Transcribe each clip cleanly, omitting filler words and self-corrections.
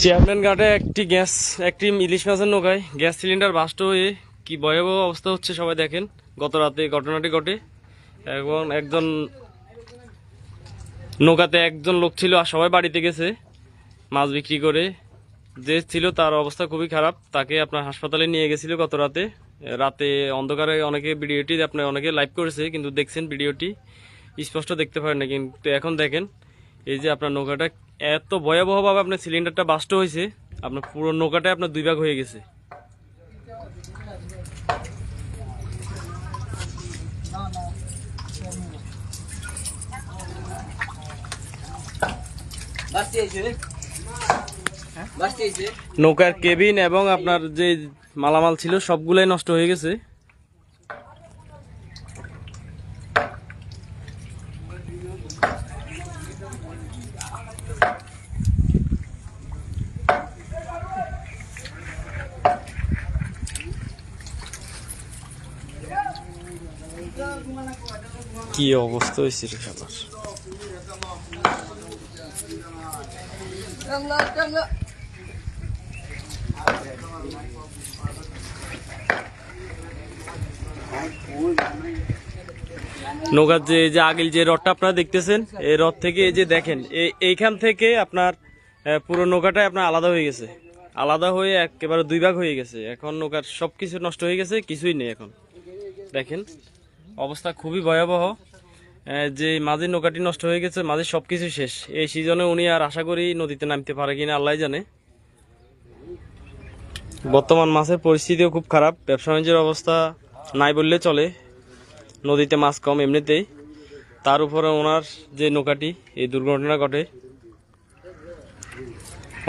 Chairman ঘাটে একটি ইলিশ মাছের নৌকায় গ্যাস সিলিন্ডার বাস্ট হয়ে কি ভয়াবহ অবস্থা হচ্ছে সবাই দেখেন। গত রাতে ঘটনাটি ঘটে এবং নৌকাতে একজন লোক ছিল আর সবাই বাড়িতে গেছে মাছ বিক্রি করে। যে ছিল তার অবস্থা খুবই খারাপ, তাকে আপনার হাসপাতালে নিয়ে গেছিল গত রাতে। রাতে অন্ধকারে অনেকে ভিডিওটি আপনার অনেকে লাইভ করেছে, কিন্তু দেখছেন ভিডিওটি স্পষ্ট দেখতে পারেন না। কিন্তু এখন দেখেন এই যে আপনার নৌকাটা এত ভয়াবহভাবে আপনার সিলিন্ডারটা বাস্ট হয়েছে, আপনার পুরো নৌকাটা আপনার দুই ভাগ হয়ে গেছে। নৌকার কেবিন এবং আপনার যে মালামাল ছিল সবগুলাই নষ্ট হয়ে গেছে। কি অবস্থা হয়েছে রে সবার। নৌকার যে আগিল যে রডটা আপনারা দেখতেছেন, এই রড থেকে এই যে দেখেন এইখান থেকে আপনার পুরো নৌকাটাই আপনার আলাদা হয়ে গেছে, আলাদা হয়ে একেবারে দুই ভাগ হয়ে গেছে। এখন নৌকার সবকিছু নষ্ট হয়ে গেছে, কিছুই নেই এখন। দেখেন অবস্থা খুবই ভয়াবহ। যে মাঝির নৌকাটি নষ্ট হয়ে গেছে, মাঝির সবকিছু শেষ। এই সিজনে উনি আর আশা করি নদীতে নামতে পারে কিনা আল্লাহ জানে। বর্তমান মাছের পরিস্থিতিও খুব খারাপ, ব্যবসা বাণিজ্যের অবস্থা নাই বললে চলে। নদীতে মাছ কম এমনিতেই, তার উপরে ওনার যে নৌকাটি এই দুর্ঘটনা ঘটে।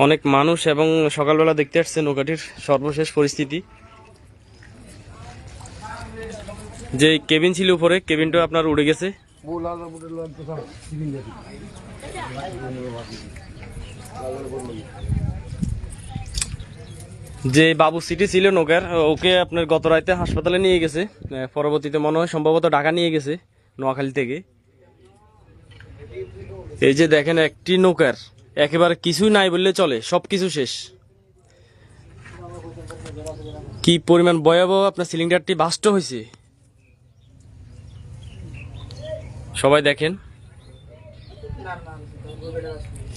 অনেক মানুষ এবং সকালবেলা দেখতে আসছে নৌকাটির সর্বশেষ পরিস্থিতি। যে কেবিন ছিল উপরে, কেবিনটা আপনার উড়ে গেছে। যে বাবু সিটি ছিল নৌকার, ওকে আপনার গত রাতে হাসপাতালে নিয়ে গেছে। পরবর্তীতে মনে হয় সম্ভবত ঢাকা নিয়ে গেছে নোয়াখালী থেকে। এই যে দেখেন একটি নৌকার একেবারে কিছুই নাই বললে চলে, সবকিছু শেষ। কি পরিমাণ ভয়াবহ আপনার সিলিন্ডারটি বাস্ট হয়েছে সবাই দেখেন।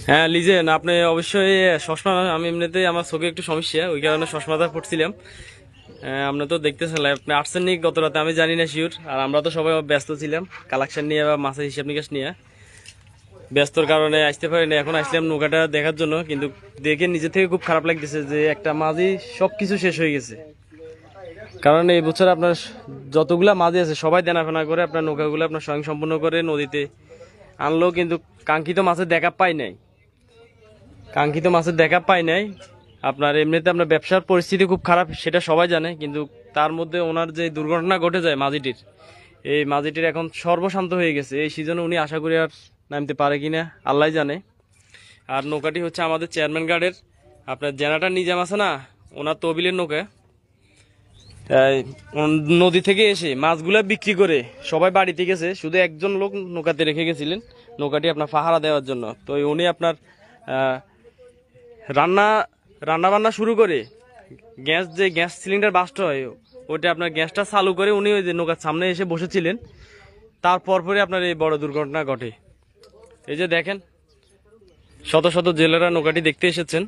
হ্যাঁ লিজেন, আপনি অবশ্যই চশমা, আমি এমনিতেই আমার চোখে একটু সমস্যা, ওই কারণে চশমাটা পড়ছিলাম। আপনি তো দেখতেছেন, আপনি আসছেন নি গত রাতে, আমি জানি না শিওর। আর আমরা তো সবাই ব্যস্ত ছিলাম কালেকশন নিয়ে বা মাছের হিসাব নিকাশ নিয়ে, ব্যস্তর কারণে আসতে পারিনি। এখন আসলাম নৌকাটা দেখার জন্য, কিন্তু দেখে নিজে থেকে খুব খারাপ লাগতেছে যে একটা মাঝি সবকিছু শেষ হয়ে গেছে। কারণ এই বছর আপনার যতগুলা মাঝি আছে সবাই দেনাফেনা করে আপনার নৌকাগুলো আপনার স্বয়ংসম্পূর্ণ করে নদীতে আনলেও কিন্তু কাঙ্ক্ষিত মাছের দেখা পাই নাই। আপনার এমনিতে আপনার ব্যবসার পরিস্থিতি খুব খারাপ, সেটা সবাই জানে। কিন্তু তার মধ্যে ওনার যে দুর্ঘটনা ঘটে যায় মাঝিটির, এই মাঝিটির এখন সর্বশান্ত হয়ে গেছে। এই সিজনে উনি আশা করি আর নামতে পারে কিনা আল্লাহ জানে। আর নৌকাটি হচ্ছে আমাদের চেয়ারম্যান গার্ডের আপনার জেনারেটর নিজাম আছে না, ওনার তহবিলের নৌকা। নদী থেকে এসে মাছগুলা বিক্রি করে সবাই বাড়িতে গেছে, শুধু একজন লোক নৌকাতে রেখে গেছিলেন নৌকাটি আপনার পাহারা দেওয়ার জন্য। তো উনি আপনার রান্না বান্না শুরু করে গ্যাস সিলিন্ডার বাস্ট হয়, ওইটা আপনার গ্যাসটা চালু করে উনি ওই যে নৌকার সামনে এসে বসেছিলেন। তারপর আপনার এই বড় দুর্ঘটনা ঘটে। এই যে দেখেন শত শত জেলেরা নৌকাটি দেখতে এসেছেন।